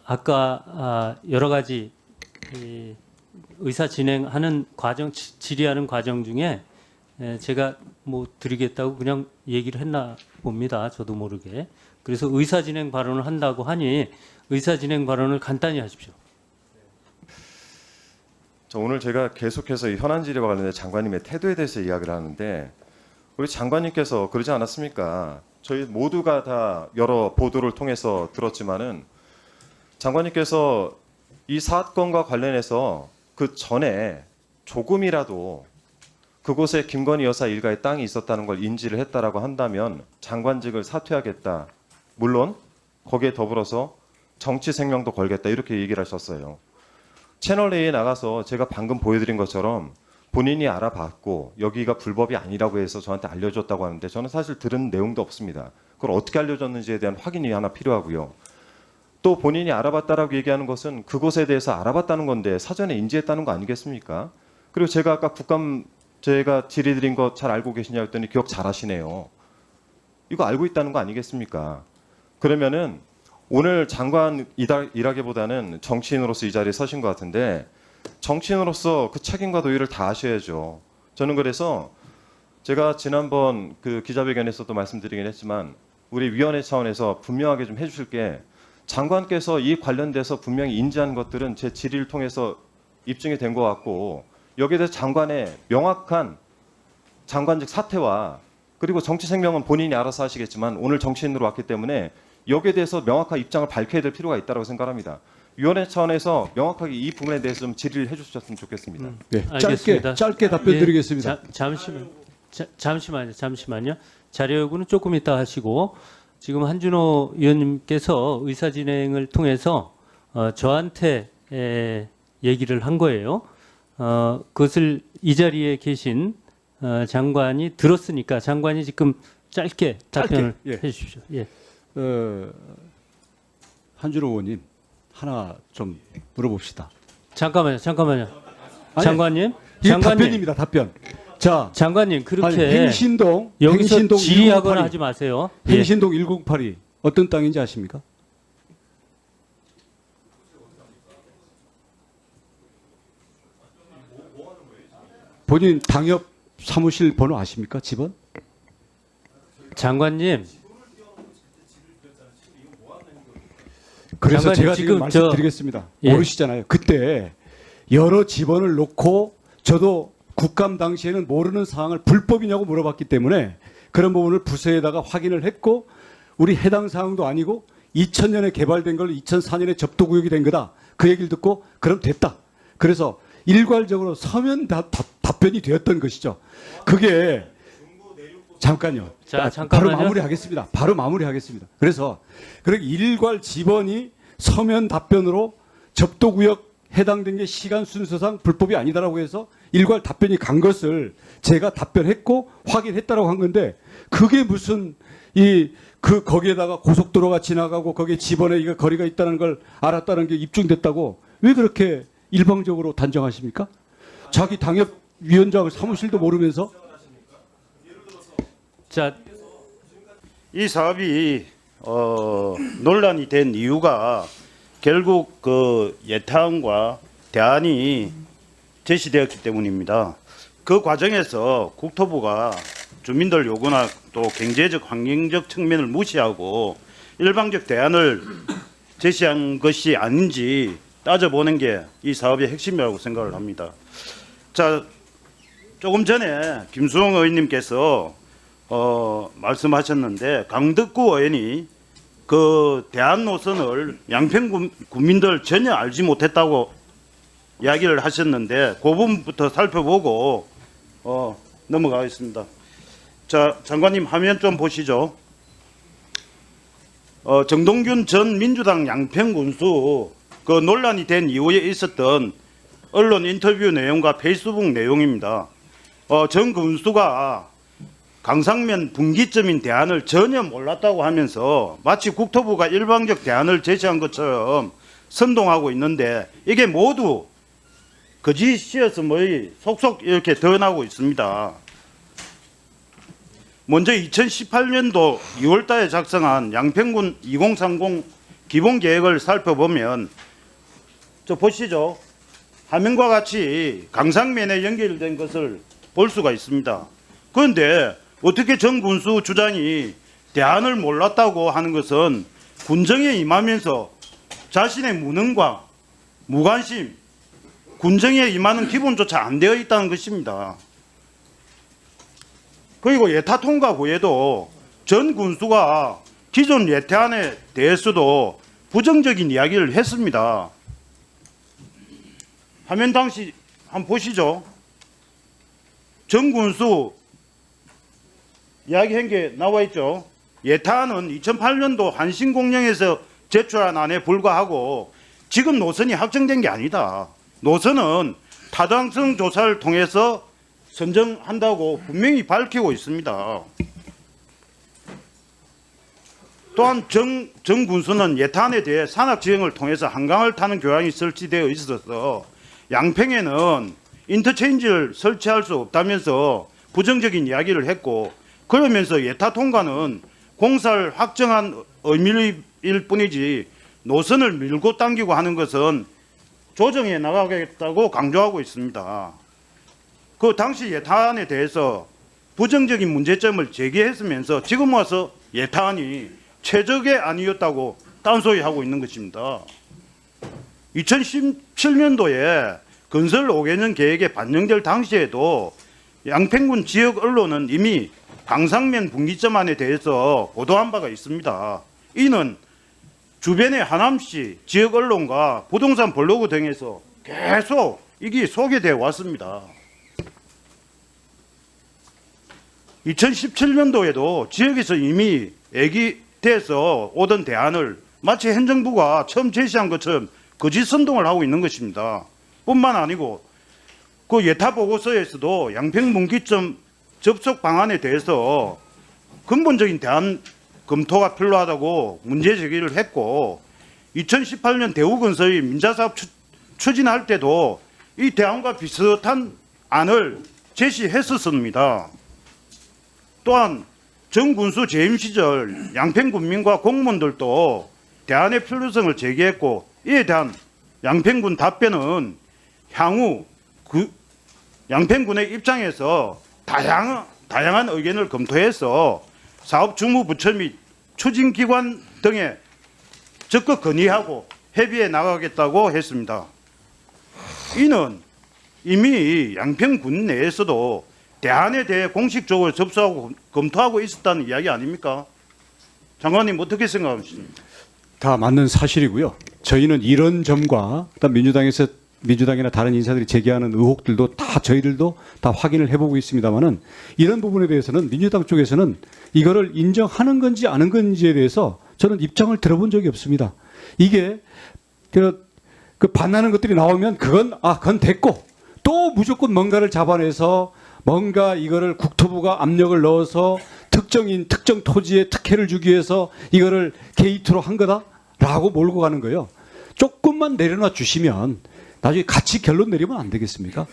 아까 여러 가지 의사 진행하는 과정, 질의하는 과정 중에 제가 뭐 드리겠다고 그냥 얘기를 했나 봅니다. 저도 모르게. 그래서 의사 진행 발언을 한다고 하니 의사 진행 발언을 간단히 하십시오. 오늘 제가 계속해서 이 현안 질의와 관련된 장관님의 태도에 대해서 이야기를 하는데 우리 장관님께서 그러지 않았습니까? 저희 모두가 다 여러 보도를 통해서 들었지만은 장관님께서 이 사건과 관련해서 그 전에 조금이라도 그곳에 김건희 여사 일가의 땅이 있었다는 걸 인지를 했다라고 한다면 장관직을 사퇴하겠다. 물론 거기에 더불어서 정치 생명도 걸겠다 이렇게 얘기를 하셨어요. 채널 A에 나가서 제가 방금 보여드린 것처럼 본인이 알아봤고 여기가 불법이 아니라고 해서 저한테 알려줬다고 하는데 저는 사실 들은 내용도 없습니다. 그걸 어떻게 알려줬는지에 대한 확인이 하나 필요하고요. 또 본인이 알아봤다라고 얘기하는 것은 그곳에 대해서 알아봤다는 건데 사전에 인지했다는 거 아니겠습니까? 그리고 제가 아까 국감 제가 질의드린 거 잘 알고 계시냐 했더니 기억 잘 하시네요. 이거 알고 있다는 거 아니겠습니까? 그러면은 오늘 장관이라기보다는 정치인으로서 이 자리에 서신 것 같은데 정치인으로서 그 책임과 도의를 다 아셔야죠. 저는 그래서 제가 지난번 그 기자회견에서도 말씀드리긴 했지만 우리 위원회 차원에서 분명하게 좀 해주실 게 장관께서 이 관련돼서 분명히 인지한 것들은 제 질의를 통해서 입증이 된 것 같고 여기에 대해서 장관의 명확한 장관직 사퇴와 그리고 정치 생명은 본인이 알아서 하시겠지만 오늘 정치인으로 왔기 때문에 여기에 대해서 명확한 입장을 밝혀야 될 필요가 있다고 생각합니다. 위원회 차원에서 명확하게 이 부분에 대해서 좀 질의를 해주셨으면 좋겠습니다. 네, 알겠습니다. 짧게 답변 예, 드리겠습니다. 잠시만요. 자료 요구는 조금 이따 하시고 지금 한준호 의원님께서 의사 진행을 통해서 저한테 얘기를 한 거예요. 그것을 이 자리에 계신 장관이 들었으니까 장관이 지금 짧게 답변을 예. 해주십시오. 예. 한준호 의원님 하나 좀 물어봅시다. 잠깐만요. 아니, 장관님, 이게 답변입니다. 답변. 자, 장관님 그렇게 아니, 행신동 여기서 행신동 질의하거나 1082. 하지 마세요. 예. 행신동 1082 어떤 땅인지 아십니까? 본인 당협 사무실 번호 아십니까? 집은? 장관님, 그래서 장관님, 제가 지금 지금 말씀드리겠습니다. 예. 모르시잖아요. 그때 여러 집원을 놓고 저도 국감 당시에는 모르는 사항을 불법이냐고 물어봤기 때문에 그런 부분을 부서에다가 확인을 했고 우리 해당 사항도 아니고 2000년에 개발된 걸 2004년에 접도구역이 된 거다. 그 얘기를 듣고 그럼 됐다. 그래서 일괄적으로 서면 답변이 되었던 것이죠. 그게 잠깐요. 자, 바로 잠깐만요. 마무리하겠습니다. 바로 마무리하겠습니다. 그래서 그렇게 일괄 집원이 서면 답변으로 접도구역 해당된 게 시간 순서상 불법이 아니다라고 해서 일괄 답변이 간 것을 제가 답변했고 확인했다라고 한 건데 그게 무슨 거기에다가 고속도로가 지나가고 거기에 집원에 이거 거리가 있다는 걸 알았다는 게 입증됐다고 왜 그렇게 일방적으로 단정하십니까? 자기 당협 위원장 사무실도 모르면서 자, 이 사업이 논란이 된 이유가 결국 그 예타원과 대안이 제시되었기 때문입니다. 그 과정에서 국토부가 주민들 요구나 또 경제적 환경적 측면을 무시하고 일방적 대안을 제시한 것이 아닌지 따져보는 게 이 사업의 핵심이라고 생각을 합니다. 자, 조금 전에 김수홍 의원님께서 말씀하셨는데 강덕구 의원이 그 대안 노선을 양평 군민들 전혀 알지 못했다고 이야기를 하셨는데 그 부분부터 살펴보고 넘어가겠습니다. 자, 장관님 화면 좀 보시죠. 정동균 전 민주당 양평군수 그 논란이 된 이후에 있었던 언론 인터뷰 내용과 페이스북 내용입니다. 전 군수가 강상면 분기점인 대안을 전혀 몰랐다고 하면서 마치 국토부가 일방적 대안을 제시한 것처럼 선동하고 있는데 이게 모두 거짓이어서 뭐이 속속 이렇게 드러나고 있습니다. 먼저 2018년도 2월달에 작성한 양평군 2030 기본계획을 살펴보면 저 보시죠. 화면과 같이 강상면에 연결된 것을 볼 수가 있습니다. 그런데 어떻게 정 군수 주장이 대안을 몰랐다고 하는 것은 군정에 임하면서 자신의 무능과 무관심, 군정에 임하는 기본조차 안 되어 있다는 것입니다. 그리고 예타 통과 후에도 전 군수가 기존 예타안에 대해서도 부정적인 이야기를 했습니다. 화면 당시 한번 보시죠. 전 군수 이야기한 게 나와 있죠. 예타안은 2008년도 한신공령에서 제출한 안에 불과하고 지금 노선이 확정된 게 아니다. 노선은 타당성 조사를 통해서 선정한다고 분명히 밝히고 있습니다. 또한 정 군수는 예타안에 대해 산악지형을 통해서 한강을 타는 교량이 설치되어 있어서 양평에는 인터체인지를 설치할 수 없다면서 부정적인 이야기를 했고 그러면서 예타 통과는 공사를 확정한 의미일 뿐이지 노선을 밀고 당기고 하는 것은 조정해 나가겠다고 강조하고 있습니다. 그 당시 예타안에 대해서 부정적인 문제점을 제기했으면서 지금 와서 예타안이 최적의 안이었다고 딴소리하고 있는 것입니다. 2017년도에 건설 5개년 계획에 반영될 당시에도 양평군 지역 언론은 이미 강상면 분기점 안에 대해서 보도한 바가 있습니다. 이는 주변의 하남시 지역 언론과 부동산 블로그 등에서 계속 이게 소개되어 왔습니다. 2017년도에도 지역에서 이미 얘기돼서 오던 대안을 마치 행정부가 처음 제시한 것처럼 거짓 선동을 하고 있는 것입니다. 뿐만 아니고 그 예타 보고서에서도 양평분기점 접속 방안에 대해서 근본적인 대안 검토가 필요하다고 문제 제기를 했고 2018년 대우건설이 민자사업 추진할 때도 이 대안과 비슷한 안을 제시했었습니다. 또한 정군수 재임 시절 양평군민과 공무원들도 대안의 필요성을 제기했고 이에 대한 양평군 답변은 향후 양평군의 입장에서 다양한 의견을 검토해서 사업 주무부처 및 추진기관 등에 적극 건의하고 협의해 나가겠다고 했습니다. 이는 이미 양평군 내에서도 대안에 대해 공식적으로 접수하고 검토하고 있었다는 이야기 아닙니까? 장관님 어떻게 생각하십니까? 다 맞는 사실이고요. 저희는 이런 점과 그다음 민주당이나 다른 인사들이 제기하는 의혹들도 다 저희들도 다 확인을 해보고 있습니다만은 이런 부분에 대해서는 민주당 쪽에서는 이거를 인정하는 건지 아는 건지에 대해서 저는 입장을 들어본 적이 없습니다. 이게 그 반하는 것들이 나오면 그건 됐고 또 무조건 뭔가를 잡아내서 뭔가 이거를 국토부가 압력을 넣어서 특정 토지에 특혜를 주기 위해서 이거를 게이트로 한 거다라고 몰고 가는 거예요. 조금만 내려놔 주시면 나중에 같이 결론 내리면 안 되겠습니까?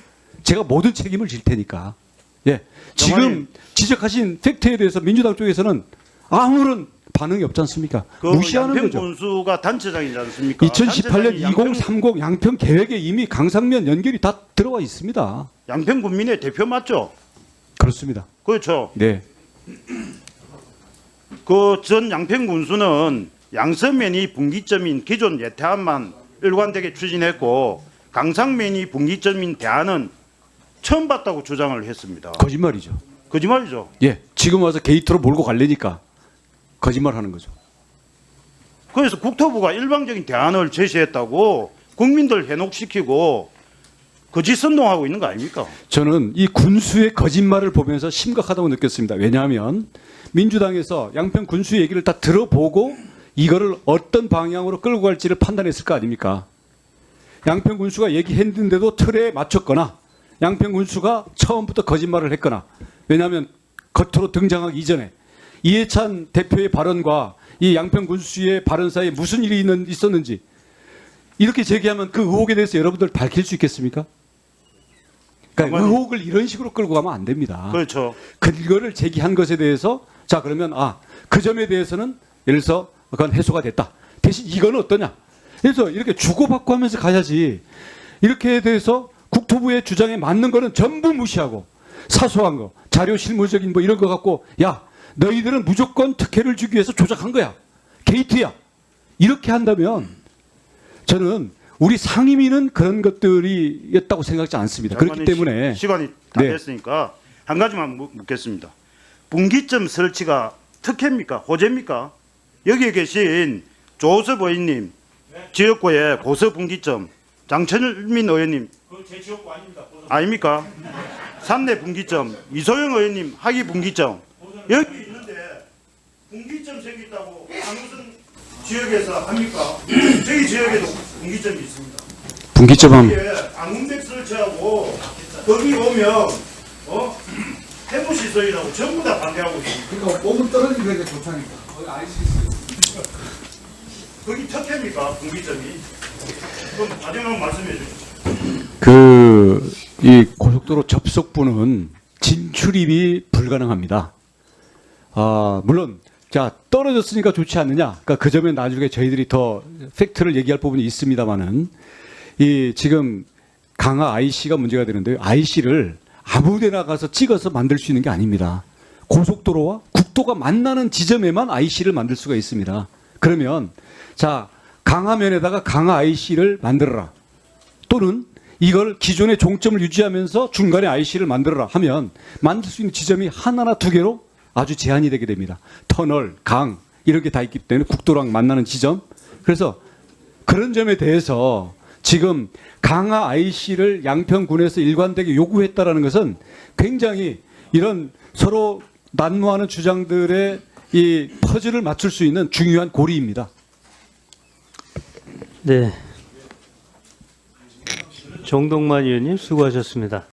제가 모든 책임을 질 테니까. 예. 지금 지적하신 팩트에 대해서 민주당 쪽에서는 아무런 반응이 없지 않습니까? 무시하는 거죠. 양평군수가 단체장이지 않습니까? 2018년 2030 양평 계획에 이미 강상면 연결이 다 들어와 있습니다. 양평군민의 대표 맞죠? 그렇습니다. 그렇죠. 네. 그 전 양평군수는 양서면이 분기점인 기존 예태안만 일관되게 추진했고 강상면이 분기점인 대안은 처음 봤다고 주장을 했습니다. 거짓말이죠. 거짓말이죠. 예. 지금 와서 게이트로 몰고 가려니까 거짓말하는 거죠. 그래서 국토부가 일방적인 대안을 제시했다고 국민들 해독시키고 거짓 선동하고 있는 거 아닙니까? 저는 이 군수의 거짓말을 보면서 심각하다고 느꼈습니다. 왜냐하면 민주당에서 양평 군수 얘기를 다 들어보고 이거를 어떤 방향으로 끌고 갈지를 판단했을 거 아닙니까? 양평 군수가 얘기했는데도 틀에 맞췄거나 양평 군수가 처음부터 거짓말을 했거나 왜냐하면 겉으로 등장하기 이전에 이해찬 대표의 발언과 이 양평 군수의 발언 사이에 무슨 일이 있었는지 이렇게 제기하면 그 의혹에 대해서 여러분들 밝힐 수 있겠습니까? 그러니까 의혹을 이런 식으로 끌고 가면 안 됩니다. 그렇죠. 그거를 제기한 것에 대해서 자 그러면 그 점에 대해서는 예를 들어서 그건 해소가 됐다. 대신 이건 어떠냐? 그래서 이렇게 주고받고 하면서 가야지. 이렇게 돼서 국토부의 주장에 맞는 거는 전부 무시하고 사소한 거, 자료 실무적인 뭐 이런 거 갖고 야 너희들은 무조건 특혜를 주기 위해서 조작한 거야. 게이트야. 이렇게 한다면 저는 우리 상임위는 그런 것들이었다고 생각하지 않습니다. 그렇기 때문에 시간이 다 됐으니까 한 가지만 묻겠습니다. 분기점 설치가 특혜입니까? 호재입니까? 여기에 계신 조섭 의원님 지역구의 고서 분기점, 장철민 의원님 제 지역구 아닙니다. 아닙니까? 산내 분기점, 이소영 의원님 하기 분기점 여기 있는데 분기점 생겼다고 무슨 지역에서 합니까? 저희 지역에도 분기점이 있습니다. 분기점은 방문백 설치하고 거기 오면 해무시설이라고 전부 다 반대하고 있습니다. 그러니까 5분 떨어지는 게 좋다니까. 거기 아이스 거기 특혜입니까? 분기점이? 그럼 마지막 말씀해 주시죠. 이 고속도로 접속부는 진출입이 불가능합니다. 물론 자 떨어졌으니까 좋지 않느냐. 그러니까 그 점에 나중에 저희들이 더 팩트를 얘기할 부분이 있습니다만은 이 지금 강화 IC가 문제가 되는데요. IC를 아무데나 가서 찍어서 만들 수 있는 게 아닙니다. 고속도로와 국도가 만나는 지점에만 IC를 만들 수가 있습니다. 그러면 자 강화면에다가 강화 IC를 만들어라. 또는 이걸 기존의 종점을 유지하면서 중간에 IC를 만들어라 하면 만들 수 있는 지점이 하나나 두 개로 아주 제한이 되게 됩니다. 터널, 강 이런 게 다 있기 때문에 국도랑 만나는 지점. 그래서 그런 점에 대해서 지금 강화 IC를 양평군에서 일관되게 요구했다라는 것은 굉장히 이런 서로 난무하는 주장들의 이 퍼즐을 맞출 수 있는 중요한 고리입니다. 네. 정동만 의원님 수고하셨습니다.